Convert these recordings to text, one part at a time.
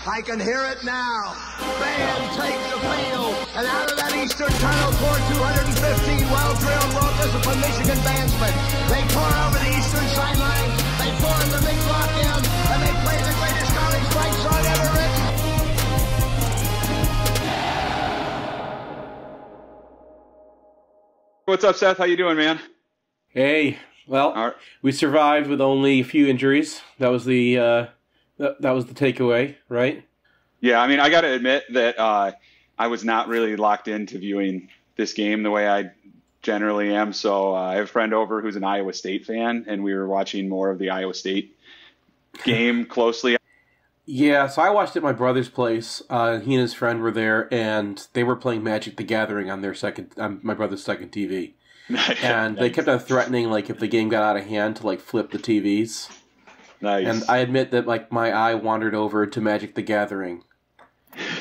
I can hear it now. Fans take the field, and out of that eastern tunnel pour 215 well-drilled, well-disciplined Michigan bandsmen. They pour over the eastern sideline, they pour in the big block in, and they play the greatest college fight song ever written. What's up, Seth? How you doing, man? Hey, well, we survived with only a few injuries. That was the takeaway, right? Yeah, I mean, I got to admit that I was not really locked into viewing this game the way I generally am. So I have a friend over who's an Iowa State fan, and we were watching more of the Iowa State game closely. Yeah, so I watched it at my brother's place. He and his friend were there, and they were playing Magic the Gathering on their my brother's second TV. And they kept on threatening, like, if the game got out of hand, to, like, flip the TVs. Nice. And I admit that, like, my eye wandered over to Magic the Gathering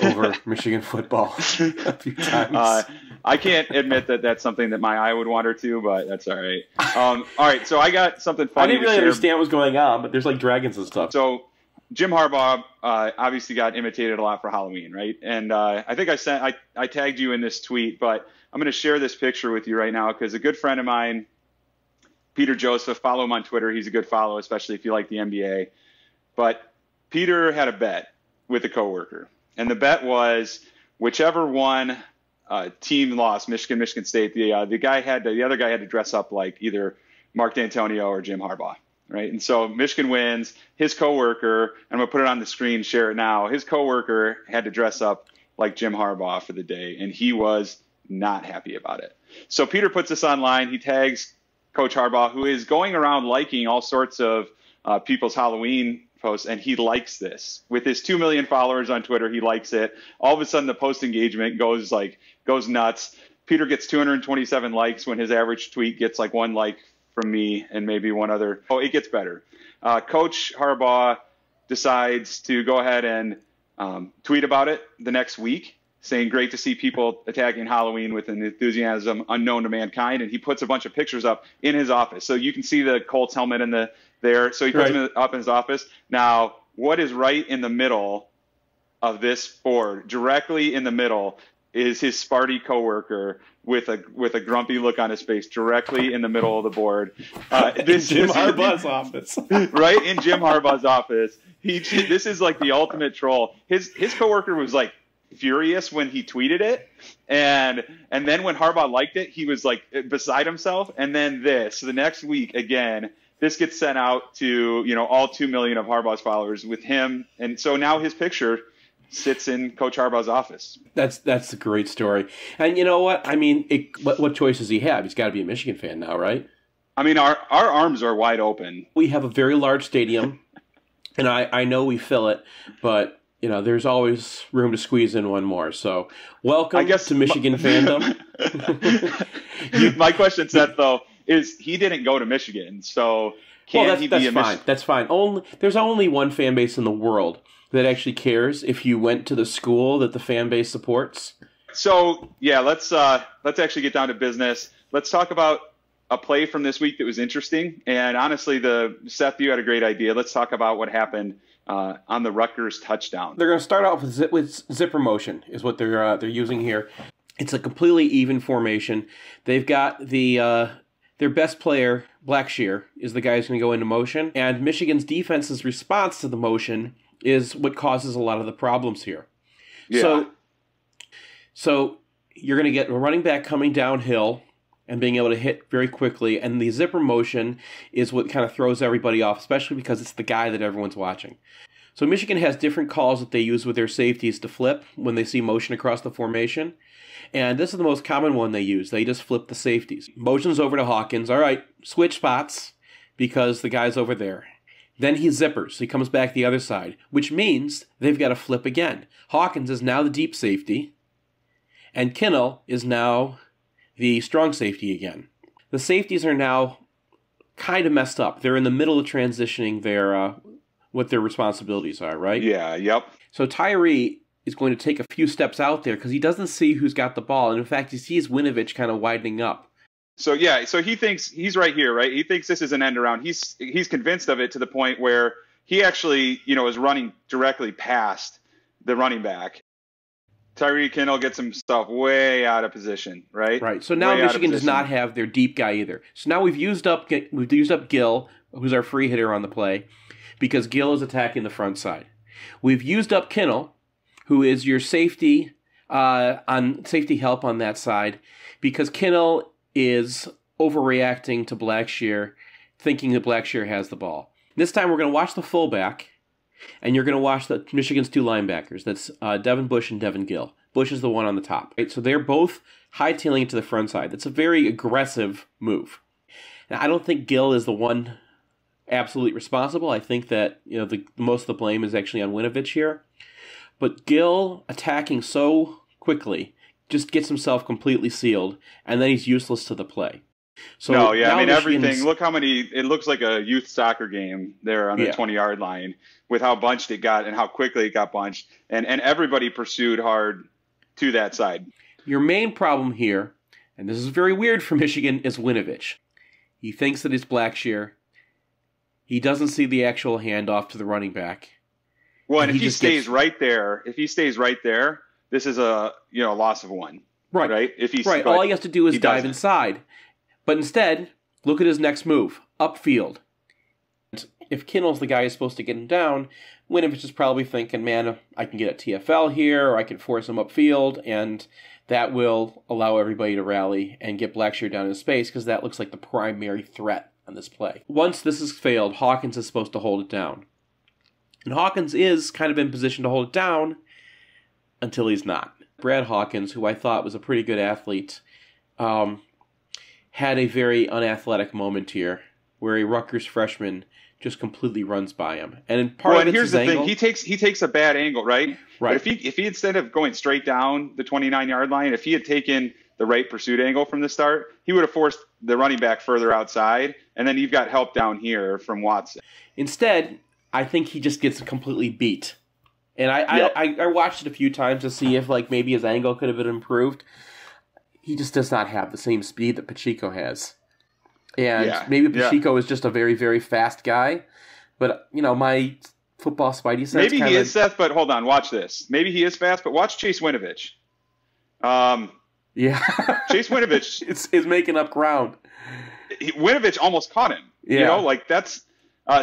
over Michigan football a few times. I can't admit that that's something that my eye would wander to, but that's all right. All right, so I got something funny I didn't really to share. understand what was going on, but there's, like, dragons and stuff. So Jim Harbaugh obviously got imitated a lot for Halloween, right? And I think I tagged you in this tweet, but I'm going to share this picture with you right now because a good friend of mine, Peter Joseph, follow him on Twitter. He's a good follow, especially if you like the NBA. But Peter had a bet with a coworker, and the bet was whichever one team lost, Michigan State, the other guy had to dress up like either Mark D'Antonio or Jim Harbaugh. Right. And so Michigan wins. His coworker, I'm going to put it on the screen, share it now. His coworker had to dress up like Jim Harbaugh for the day, and he was not happy about it. So Peter puts this online. He tags Coach Harbaugh, who is going around liking all sorts of people's Halloween posts, and he likes this. With his 2 million followers on Twitter, he likes it. All of a sudden, the post engagement goes nuts. Peter gets 227 likes when his average tweet gets like 1 like from me and maybe one other. Oh, it gets better. Coach Harbaugh decides to go ahead and tweet about it the next week, saying, great to see people attacking Halloween with an enthusiasm unknown to mankind. And he puts a bunch of pictures up in his office. So you can see the Colts helmet there. So he puts them up in his office. Now, what is right in the middle of this board, directly in the middle, is his Sparty coworker with a grumpy look on his face, directly in the middle of the board. This Jim Harbaugh's office, right in Jim Harbaugh's office. This is like the ultimate troll. His coworker was like furious when he tweeted it, and then when Harbaugh liked it, he was like beside himself. And then the next week again, this gets sent out to all 2 million of Harbaugh's followers with him, and so now his picture sits in Coach Harbaugh's office. That's a great story. And you know what? I mean, what choice does he have? He's got to be a Michigan fan now, right? I mean, our arms are wide open. We have a very large stadium, and I know we fill it, but there's always room to squeeze in one more. So welcome to Michigan fandom. My question, Seth, though, is he didn't go to Michigan, so can he be a Michigan? That's fine. There's only one fan base in the world that actually cares if you went to the school that the fan base supports. So yeah, let's actually get down to business. Let's talk about a play from this week that was interesting. And honestly, Seth, you had a great idea. Let's talk about what happened on the Rutgers touchdown. They're going to start off with zipper motion is what they're using here. It's a completely even formation. They've got their best player, Blackshear, is the guy who's going to go into motion. And Michigan's defense's response to the motion is what causes a lot of the problems here. Yeah. So you're going to get a running back coming downhill and being able to hit very quickly, and the zipper motion is what kind of throws everybody off, especially because it's the guy that everyone's watching. So Michigan has different calls that they use with their safeties to flip when they see motion across the formation, and this is the most common one they use. They just flip the safeties. Motion's over to Hawkins. All right, switch spots because the guy's over there. Then he zippers. He comes back the other side, which means they've got to flip again. Hawkins is now the deep safety, and Kinnell is now the strong safety again. The safeties are now kind of messed up. They're in the middle of transitioning what their responsibilities are, right? Yeah, yep. So Tyree is going to take a few steps out there because he doesn't see who's got the ball. And in fact, he sees Winovich kind of widening up. So he thinks he's right here, right? He thinks this is an end around. He's convinced of it to the point where he actually, is running directly past the running back. Tyreek Hill gets himself way out of position, right? Right. So now Michigan does not have their deep guy either. So now we've used up Gill, who's our free hitter on the play, because Gill is attacking the front side. We've used up Kinnell, who is your safety on safety help on that side, because Kinnell is overreacting to Blackshear, thinking that Blackshear has the ball. This time we're going to watch the fullback, and you're going to watch Michigan's two linebackers. That's Devin Bush and Devin Gill. Bush is the one on the top. Right? So they're both hightailing it to the front side. That's a very aggressive move. Now, I don't think Gill is the one absolutely responsible. I think that most of the blame is actually on Winovich here. But Gill attacking so quickly just gets himself completely sealed, and then he's useless to the play. So everything. Look how many. It looks like a youth soccer game there on the 20-yard line with how bunched it got and how quickly it got bunched, and everybody pursued hard to that side. Your main problem here, and this is very weird for Michigan, is Winovich. He thinks that it's Blackshear. He doesn't see the actual handoff to the running back. Well, and if he stays right there, this is a loss of one. Right. All he has to do is dive inside. But instead, look at his next move, upfield. If Kinnell's the guy who's supposed to get him down, Winovich is probably thinking, man, I can get a TFL here, or I can force him upfield, and that will allow everybody to rally and get Blackshear down in space, because that looks like the primary threat on this play. Once this has failed, Hawkins is supposed to hold it down. And Hawkins is kind of in position to hold it down until he's not. Brad Hawkins, who I thought was a pretty good athlete, had a very unathletic moment here where a Rutgers freshman just completely runs by him. And here's the thing, he takes a bad angle, right? Right. But if he instead of going straight down the 29-yard line, if he had taken the right pursuit angle from the start, he would have forced the running back further outside, and then you've got help down here from Watson. Instead, I think he just gets completely beat. And I watched it a few times to see if maybe his angle could have been improved. He just does not have the same speed that Pacheco has. And maybe Pacheco is just a very, very fast guy. But, my football spidey sense maybe he is, Seth, but hold on, watch this. Maybe he is fast, but watch Chase Winovich. Chase Winovich is making up ground. Winovich almost caught him. That's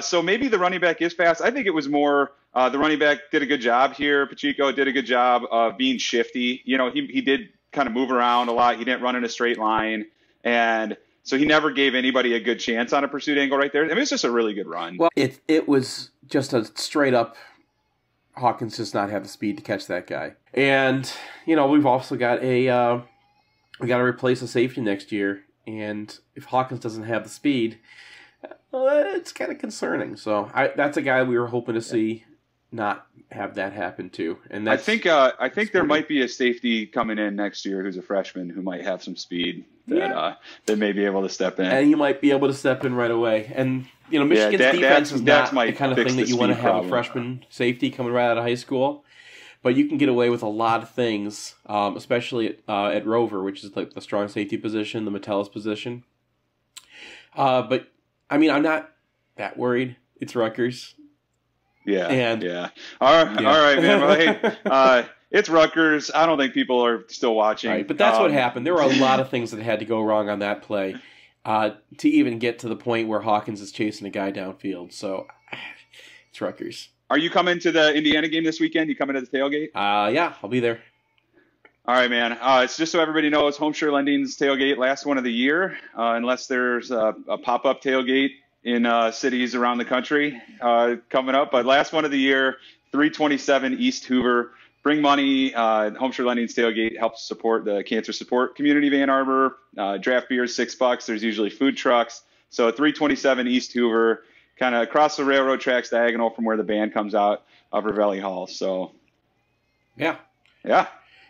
so maybe the running back is fast. I think it was more the running back did a good job here. Pacheco did a good job of being shifty. He did kind of move around a lot. He didn't run in a straight line, and so he never gave anybody a good chance on a pursuit angle right there. I mean, it's just a really good run. Well, it was just a straight up Hawkins does not have the speed to catch that guy. And, we've also got we got to replace a safety next year, and if Hawkins doesn't have the speed, it's kind of concerning. So that's a guy we were hoping to see not have that happen too. And I think there might be a safety coming in next year who's a freshman who might have some speed that may be able to step in. And he might be able to step in right away. And Michigan's defense is not the kind of thing that you want to have a freshman safety coming right out of high school. But you can get away with a lot of things, especially at Rover, which is like the strong safety position, the Metellus position. But I mean, I'm not that worried. It's Rutgers. All right, man. Well, hey, it's Rutgers. I don't think people are still watching. Right, but that's what happened. There were a lot of things that had to go wrong on that play to even get to the point where Hawkins is chasing a guy downfield. So it's Rutgers. Are you coming to the Indiana game this weekend? You coming to the tailgate? Yeah, I'll be there. All right, man. It's just so everybody knows, Homeshare Lending's tailgate, last one of the year, unless there's a pop-up tailgate in cities around the country coming up. But last one of the year, 327 East Hoover. Bring money. Homeshare Lending's tailgate helps support the cancer support community of Ann Arbor. Draft beer is $6. There's usually food trucks. So 327 East Hoover, kind of across the railroad tracks, diagonal from where the band comes out of Ravelli Hall. So, yeah,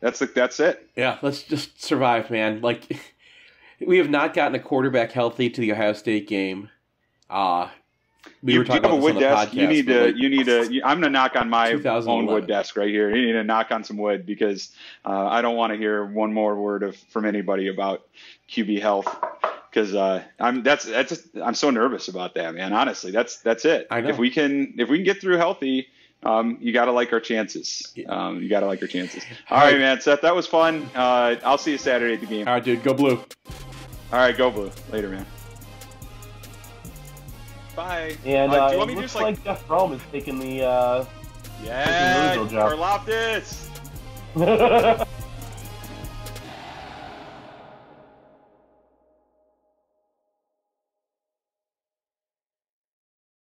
that's it. Yeah, let's just survive, man. Like, we have not gotten a quarterback healthy to the Ohio State game. We were talking about this on the podcast. You need to. I'm gonna knock on my own wood desk right here. You need to knock on some wood because I don't want to hear one more word from anybody about QB health. Because I'm so nervous about that, man. Honestly, that's it. I know. If we can get through healthy, You got to like our chances. You got to like our chances. All right, man. Seth, that was fun. I'll see you Saturday at the game. All right, dude. Go Blue. All right, go Blue. Later, man. Bye. And do you want it me to looks just like Jeff Brom is taking the yeah, Louisville job. Karlaftis.